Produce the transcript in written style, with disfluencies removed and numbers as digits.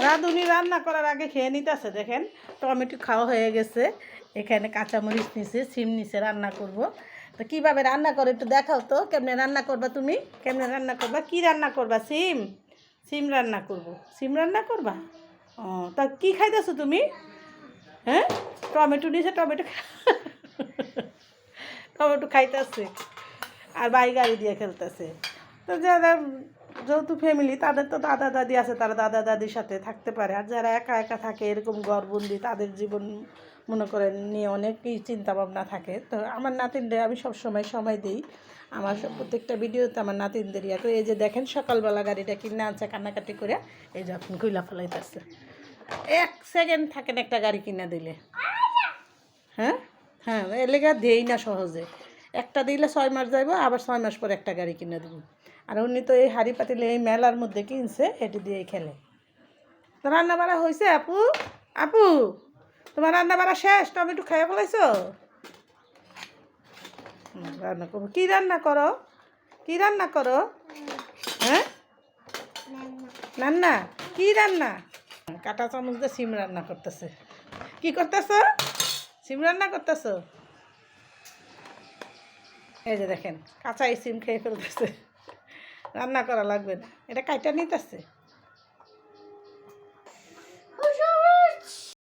রাঁধুনি রান্না করার আগে খেয়ে নিতেছে। দেখেন টমেটো খাওয়া হয়ে গেছে, এখানে কাঁচামরিচ নিছে, সিম নিছে, রান্না করব। তো কীভাবে রান্না করে একটু দেখাও তো, কেমনে রান্না করবা তুমি, কেমনে রান্না করবা, কি রান্না করবা? সিম, সিম রান্না করব। সিম রান্না করবা? ও, তা কী খাইতেছো তুমি? হ্যাঁ, টমেটো নিছে, টমেটো টমেটো খাইতেছে আর বাই গাড়ি দিয়ে খেলতেছে। তো যারা যেহেতু ফ্যামিলি, তাদের তো দাদা দাদি আছে, তারা দাদা দাদির সাথে থাকতে পারে। আর যারা একা একা থাকে এরকম ঘরবন্দি, তাদের জীবন মনে করেন নিয়ে অনেকই চিন্তা ভাবনা থাকে। তো আমার নাতিনদের আমি সবসময় সময় দিই, আমার প্রত্যেকটা ভিডিওতে আমার নাতিনদের ইয়া করে। এই যে দেখেন সকালবেলা গাড়িটা কিনে আনছে কান্নাকাটি করে, এই যখন কইলা ফেলাইতেছে। 1 সেকেন্ড থাকেন একটা গাড়ি কিনে দিলে। হ্যাঁ হ্যাঁ, এর লেগে দেই না সহজে। একটা দিলে 6 মাস যাইব, আবার 6 মাস পর একটা গাড়ি কিনে দেবো। আর উনি তো এই হাঁড়ি পাতিলে এই মেলার মধ্যে কিনছে, এটি দিয়েই খেলে। তো রান্না বাড়া হয়েছে আপু? আপু, তোমার রান্না বাড়া শেষ? টমেটো খেয়ে ফেলাইছো? রান্না করবো। কী রান্না করো? কী রান্না করো? হ্যাঁ, রান্না কী রান্না? কাঁটা চামচ দিয়ে সিম রান্না করতেছে। কি করতেছো? সিম রান্না করতেছো? এই যে দেখেন কাঁচাই সিম খেয়ে ফেলতেছে, রান্না করা লাগবে না, এটা কাইটা নিতেছে।